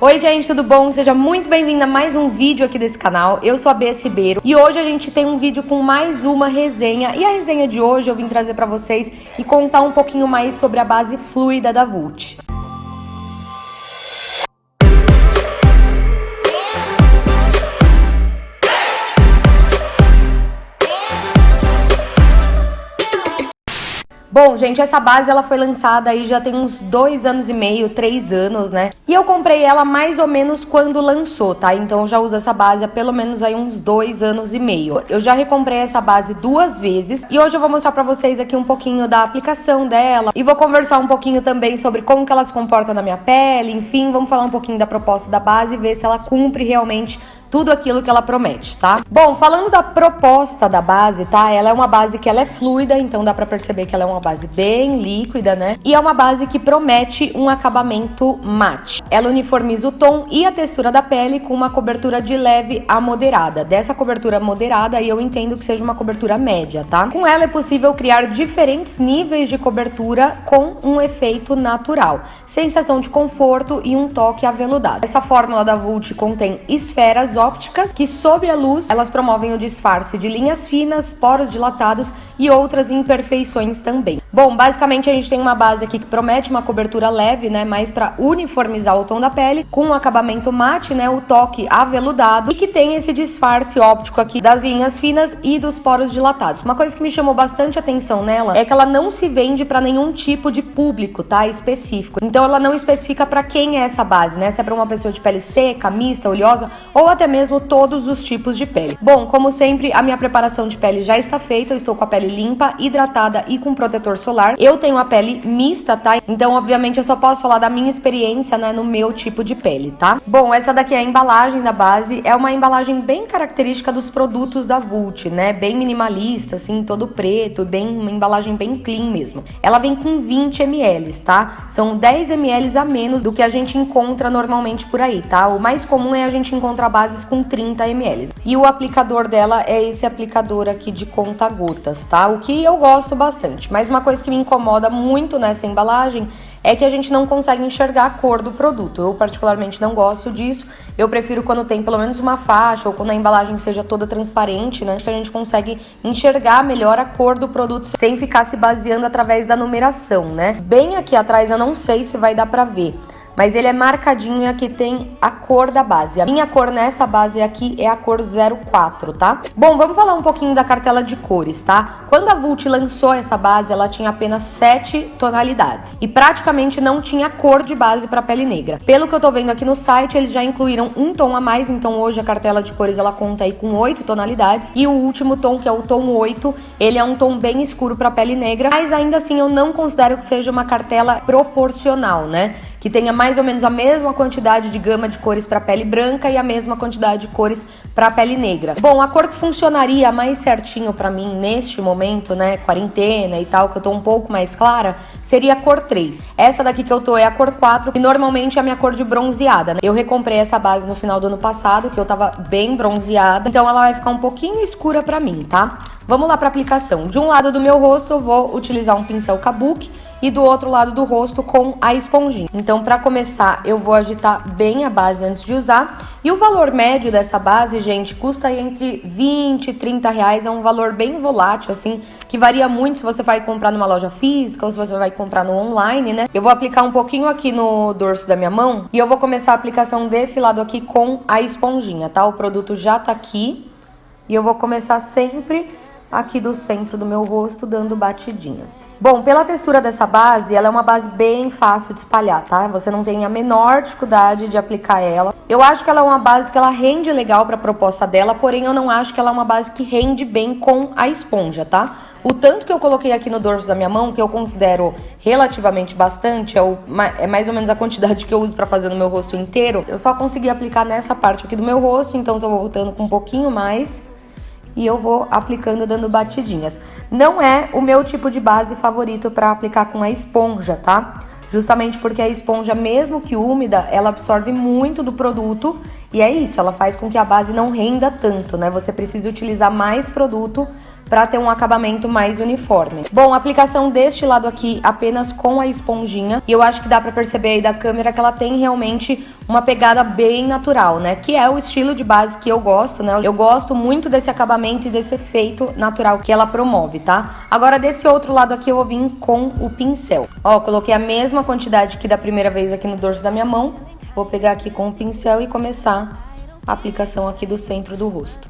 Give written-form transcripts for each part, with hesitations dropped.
Oi gente, tudo bom? Seja muito bem-vinda a mais um vídeo aqui desse canal. Eu sou a Bia Ribeiro e hoje a gente tem um vídeo com mais uma resenha. E a resenha de hoje eu vim trazer pra vocês e contar um pouquinho mais sobre a base fluida da Vult. Bom, gente, essa base ela foi lançada aí já tem uns 2 anos e meio, 3 anos, né? E eu comprei ela mais ou menos quando lançou, tá? Então eu já uso essa base há pelo menos aí uns 2 anos e meio. Eu já recomprei essa base 2 vezes e hoje eu vou mostrar pra vocês aqui um pouquinho da aplicação dela e vou conversar um pouquinho também sobre como que ela se comporta na minha pele, enfim, vamos falar um pouquinho da proposta da base e ver se ela cumpre realmente tudo aquilo que ela promete, tá? Bom, falando da proposta da base, tá? Ela é uma base que ela é fluida, então dá pra perceber que ela é uma base bem líquida, né? E é uma base que promete um acabamento mate. Ela uniformiza o tom e a textura da pele com uma cobertura de leve a moderada. Dessa cobertura moderada, aí eu entendo que seja uma cobertura média, tá? Com ela é possível criar diferentes níveis de cobertura com um efeito natural, sensação de conforto e um toque aveludado. Essa fórmula da Vult contém esferas ópticas que, sob a luz, elas promovem o disfarce de linhas finas, poros dilatados e outras imperfeições também. Bom, basicamente a gente tem uma base aqui que promete uma cobertura leve, né, mais para uniformizar o tom da pele, com um acabamento mate, né, o toque aveludado e que tem esse disfarce óptico aqui das linhas finas e dos poros dilatados. Uma coisa que me chamou bastante atenção nela é que ela não se vende para nenhum tipo de público, tá, específico. Então ela não especifica para quem é essa base, né, se é para uma pessoa de pele seca, mista, oleosa ou até mesmo todos os tipos de pele. Bom, como sempre, a minha preparação de pele já está feita, eu estou com a pele limpa, hidratada e com protetor solar. Eu tenho a pele mista, tá? Então, obviamente, eu só posso falar da minha experiência, né, no meu tipo de pele, tá? Bom, essa daqui é a embalagem da base, é uma embalagem bem característica dos produtos da Vult, né? Bem minimalista, assim, todo preto, bem, uma embalagem bem clean mesmo. Ela vem com 20 ml, tá? São 10 ml a menos do que a gente encontra normalmente por aí, tá? O mais comum é a gente encontrar bases com 30 ml. E o aplicador dela é esse aplicador aqui de conta-gotas, tá? O que eu gosto bastante. Mas uma coisa que me incomoda muito nessa embalagem é que a gente não consegue enxergar a cor do produto. Eu particularmente não gosto disso. Eu prefiro quando tem pelo menos uma faixa ou quando a embalagem seja toda transparente, né? Que a gente consegue enxergar melhor a cor do produto sem ficar se baseando através da numeração, né? Bem aqui atrás eu não sei se vai dar pra ver, mas ele é marcadinho e aqui tem a cor da base. A minha cor nessa base aqui é a cor 04, tá? Bom, vamos falar um pouquinho da cartela de cores, tá? Quando a Vult lançou essa base, ela tinha apenas 7 tonalidades e praticamente não tinha cor de base para pele negra. Pelo que eu tô vendo aqui no site, eles já incluíram um tom a mais, então hoje a cartela de cores ela conta aí com 8 tonalidades e o último tom, que é o tom 8, ele é um tom bem escuro para pele negra, mas ainda assim eu não considero que seja uma cartela proporcional, né? Que tenha mais ou menos a mesma quantidade de gama de cores para pele branca e a mesma quantidade de cores para pele negra. Bom, a cor que funcionaria mais certinho para mim neste momento, né, quarentena e tal, que eu tô um pouco mais clara, seria a cor 3. Essa daqui que eu tô é a cor 4, que normalmente é a minha cor de bronzeada, né? Eu recomprei essa base no final do ano passado, que eu tava bem bronzeada, então ela vai ficar um pouquinho escura para mim, tá? Vamos lá para aplicação. De um lado do meu rosto eu vou utilizar um pincel kabuki e do outro lado do rosto com a esponjinha. Então, para começar, eu vou agitar bem a base antes de usar. E o valor médio dessa base, gente, custa aí entre 20 e 30 reais. É um valor bem volátil, assim, que varia muito se você vai comprar numa loja física ou se você vai comprar no online, né? Eu vou aplicar um pouquinho aqui no dorso da minha mão e eu vou começar a aplicação desse lado aqui com a esponjinha, tá? O produto já tá aqui e eu vou começar sempre aqui do centro do meu rosto, dando batidinhas. Bom, pela textura dessa base, ela é uma base bem fácil de espalhar, tá? Você não tem a menor dificuldade de aplicar ela. Eu acho que ela é uma base que ela rende legal para a proposta dela, porém eu não acho que ela é uma base que rende bem com a esponja, tá? O tanto que eu coloquei aqui no dorso da minha mão, que eu considero relativamente bastante, é mais ou menos a quantidade que eu uso para fazer no meu rosto inteiro, eu só consegui aplicar nessa parte aqui do meu rosto, então tô voltando com um pouquinho mais e eu vou aplicando, dando batidinhas. Não é o meu tipo de base favorito para aplicar com a esponja, tá? Justamente porque a esponja, mesmo que úmida, ela absorve muito do produto e é isso, ela faz com que a base não renda tanto, né? Você precisa utilizar mais produto para ter um acabamento mais uniforme. Bom, a aplicação deste lado aqui apenas com a esponjinha, e eu acho que dá para perceber aí da câmera que ela tem realmente uma pegada bem natural, né? Que é o estilo de base que eu gosto, né? Eu gosto muito desse acabamento e desse efeito natural que ela promove, tá? Agora, desse outro lado aqui, eu vou vir com o pincel. Ó, coloquei a mesma quantidade que da primeira vez aqui no dorso da minha mão. Vou pegar aqui com o pincel e começar a aplicação aqui do centro do rosto.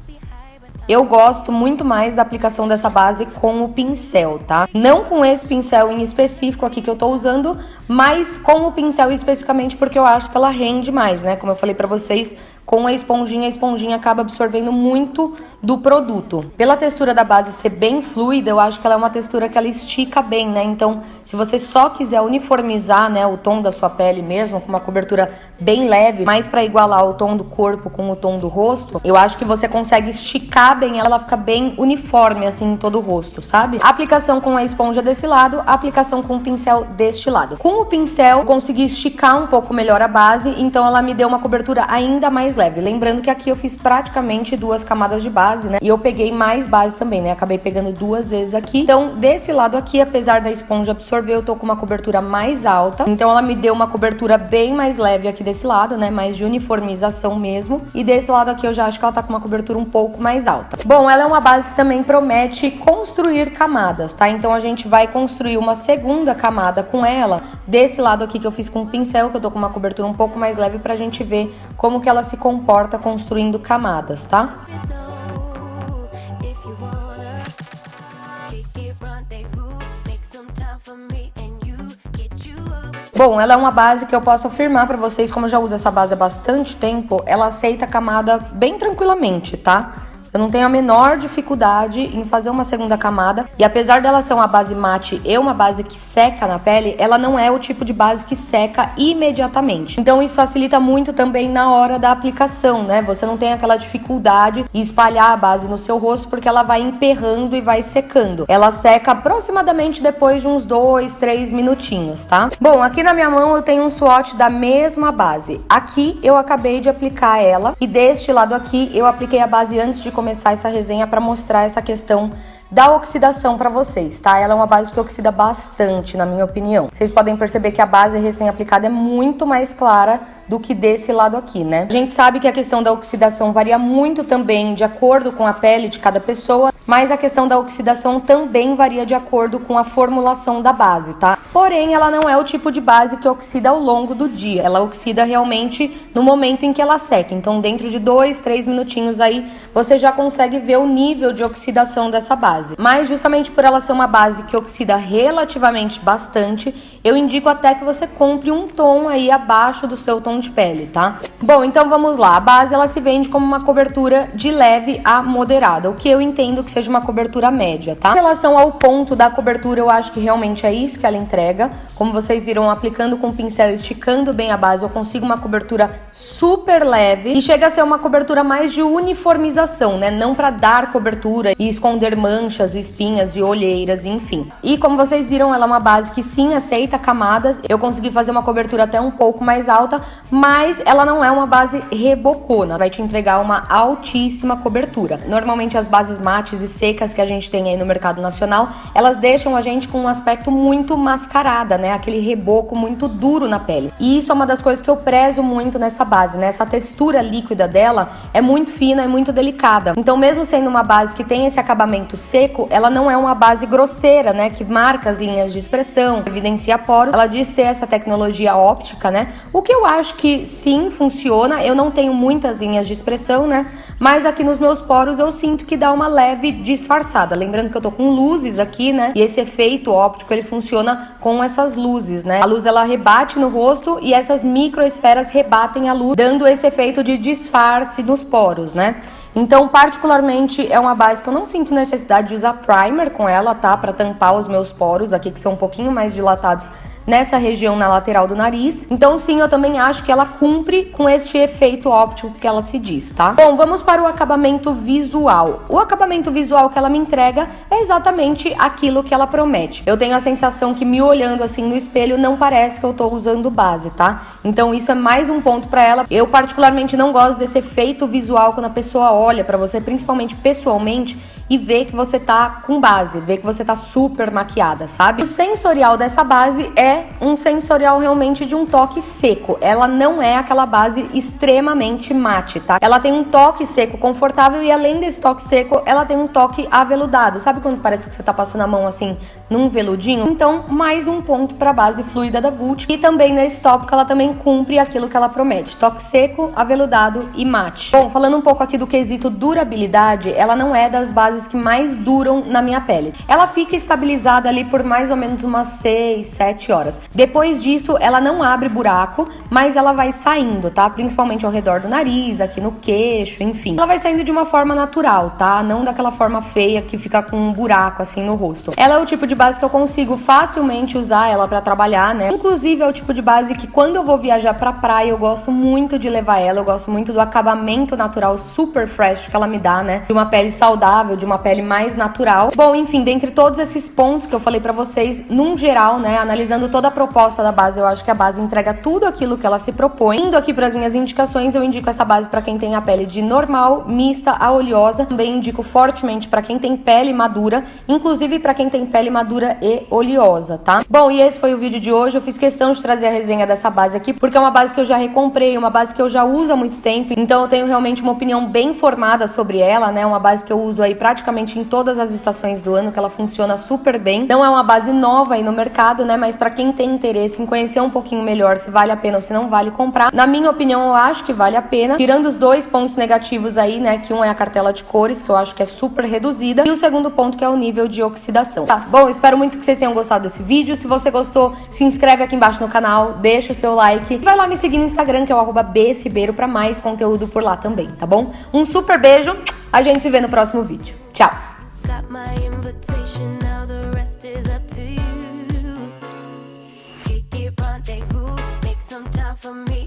Eu gosto muito mais da aplicação dessa base com o pincel, tá? Não com esse pincel em específico aqui que eu tô usando, mas com o pincel especificamente porque eu acho que ela rende mais, né? Como eu falei pra vocês, com a esponjinha acaba absorvendo muito do produto. Pela textura da base ser bem fluida, eu acho que ela é uma textura que ela estica bem, né? Então, se você só quiser uniformizar, né, o tom da sua pele mesmo, com uma cobertura bem leve, mais pra igualar o tom do corpo com o tom do rosto, eu acho que você consegue esticar bem ela fica bem uniforme, assim, em todo o rosto, sabe? A aplicação com a esponja desse lado, a aplicação com o pincel deste lado. Com o pincel, eu consegui esticar um pouco melhor a base, então ela me deu uma cobertura ainda mais leve. Lembrando que aqui eu fiz praticamente 2 camadas de base, né? E eu peguei mais base também, né? Acabei pegando 2 vezes aqui. Então, desse lado aqui, apesar da esponja absorver, eu tô com uma cobertura mais alta. Então, ela me deu uma cobertura bem mais leve aqui desse lado, né? Mais de uniformização mesmo. E desse lado aqui, eu já acho que ela tá com uma cobertura um pouco mais alta. Bom, ela é uma base que também promete construir camadas, tá? Então, a gente vai construir uma segunda camada com ela. Desse lado aqui que eu fiz com o pincel, que eu tô com uma cobertura um pouco mais leve pra gente ver como que ela se comporta construindo camadas, tá? Bom, ela é uma base que eu posso afirmar pra vocês, como eu já uso essa base há bastante tempo, ela aceita a camada bem tranquilamente, tá? Eu não tenho a menor dificuldade em fazer uma segunda camada. E apesar dela ser uma base mate e uma base que seca na pele, ela não é o tipo de base que seca imediatamente. Então isso facilita muito também na hora da aplicação, né? Você não tem aquela dificuldade em espalhar a base no seu rosto porque ela vai emperrando e vai secando. Ela seca aproximadamente depois de uns 2, 3 minutinhos, tá? Bom, aqui na minha mão eu tenho um swatch da mesma base. Aqui eu acabei de aplicar ela e deste lado aqui eu apliquei a base antes de começar essa resenha para mostrar essa questão da oxidação para vocês, tá? Ela é uma base que oxida bastante, na minha opinião. Vocês podem perceber que a base recém-aplicada é muito mais clara do que desse lado aqui, né? A gente sabe que a questão da oxidação varia muito também de acordo com a pele de cada pessoa, mas a questão da oxidação também varia de acordo com a formulação da base, tá? Porém, ela não é o tipo de base que oxida ao longo do dia. Ela oxida realmente no momento em que ela seca. Então, dentro de 2, 3 minutinhos aí, você já consegue ver o nível de oxidação dessa base. Mas justamente por ela ser uma base que oxida relativamente bastante, eu indico até que você compre um tom aí abaixo do seu tom de pele, tá? Bom, então vamos lá. A base, ela se vende como uma cobertura de leve a moderada, o que eu entendo que seja uma cobertura média, tá? Em relação ao ponto da cobertura, eu acho que realmente é isso que ela entrega. Como vocês viram, aplicando com o pincel, esticando bem a base, eu consigo uma cobertura super leve e chega a ser uma cobertura mais de uniformização, né? Não para dar cobertura e esconder manchas, espinhas e olheiras, enfim. E como vocês viram, ela é uma base que sim aceita camadas. Eu consegui fazer uma cobertura até um pouco mais alta, mas ela não é uma base rebocona, vai te entregar uma altíssima cobertura. Normalmente as bases mates e secas que a gente tem aí no mercado nacional, elas deixam a gente com um aspecto muito mascarada, né? Aquele reboco muito duro na pele. E isso é uma das coisas que eu prezo muito nessa base, né? Essa textura líquida dela é muito fina, é muito delicada. Então, mesmo sendo uma base que tem esse acabamento seco, ela não é uma base grosseira, né? Que marca as linhas de expressão, evidencia poros. Ela diz ter essa tecnologia óptica, né? O que eu acho que sim, funciona. Eu não tenho muitas linhas de expressão, né? Mas aqui nos meus poros eu sinto que dá uma leve disfarçada. Lembrando que eu tô com luzes aqui, né? E esse efeito óptico, ele funciona com essas luzes, né? A luz, ela rebate no rosto e essas microesferas rebatem a luz, dando esse efeito de disfarce nos poros, né? Então, particularmente, é uma base que eu não sinto necessidade de usar primer com ela, tá? Pra tampar os meus poros aqui, que são um pouquinho mais dilatados nessa região na lateral do nariz. Então sim, eu também acho que ela cumpre com este efeito óptico que ela se diz, tá? Bom, vamos para o acabamento visual. O acabamento visual que ela me entrega é exatamente aquilo que ela promete. Eu tenho a sensação que me olhando assim no espelho não parece que eu tô usando base, tá? Então isso é mais um ponto pra ela. Eu particularmente não gosto desse efeito visual quando a pessoa olha pra você, principalmente pessoalmente, e vê que você tá com base, vê que você tá super maquiada, sabe? O sensorial dessa base é um sensorial realmente de um toque seco. Ela não é aquela base extremamente mate, tá? Ela tem um toque seco confortável e além desse toque seco, ela tem um toque aveludado. Sabe quando parece que você tá passando a mão assim num veludinho? Então, mais um ponto pra base fluida da Vult. E também nesse tópico ela também cumpre aquilo que ela promete. Toque seco, aveludado e mate. Bom, falando um pouco aqui do quesito durabilidade, ela não é das bases que mais duram na minha pele. Ela fica estabilizada ali por mais ou menos umas 6, 7 horas. Depois disso, ela não abre buraco, mas ela vai saindo, tá? Principalmente ao redor do nariz, aqui no queixo, enfim. Ela vai saindo de uma forma natural, tá? Não daquela forma feia que fica com um buraco assim no rosto. Ela é o tipo de base que eu consigo facilmente usar ela pra trabalhar, né? Inclusive é o tipo de base que quando eu vou viajar pra praia, eu gosto muito de levar ela. Eu gosto muito do acabamento natural super fresh que ela me dá, né? De uma pele saudável, de uma pele mais natural. Bom, enfim, dentre todos esses pontos que eu falei pra vocês, num geral, né, analisando toda a proposta da base, eu acho que a base entrega tudo aquilo que ela se propõe. Indo aqui pras minhas indicações, eu indico essa base pra quem tem a pele de normal, mista a oleosa. Também indico fortemente pra quem tem pele madura, inclusive pra quem tem pele madura e oleosa, tá? Bom, e esse foi o vídeo de hoje. Eu fiz questão de trazer a resenha dessa base aqui, porque é uma base que eu já recomprei, uma base que eu já uso há muito tempo, então eu tenho realmente uma opinião bem formada sobre ela, né? Uma base que eu uso aí praticamente em todas as estações do ano, que ela funciona super bem. Não é uma base nova aí no mercado, né? Mas pra quem tem interesse em conhecer um pouquinho melhor se vale a pena ou se não vale comprar, na minha opinião, eu acho que vale a pena. Tirando os dois pontos negativos aí, né? Que um é a cartela de cores, que eu acho que é super reduzida, e o segundo ponto que é o nível de oxidação. Tá, bom, espero muito que vocês tenham gostado desse vídeo. Se você gostou, se inscreve aqui embaixo no canal, deixa o seu like e vai lá me seguir no Instagram, que é o @bsribeiro, pra mais conteúdo por lá também, tá bom? Um super beijo, a gente se vê no próximo vídeo. Tchau! Got my invitation, now the rest is up to you. Kick it, rendezvous, make some time for me.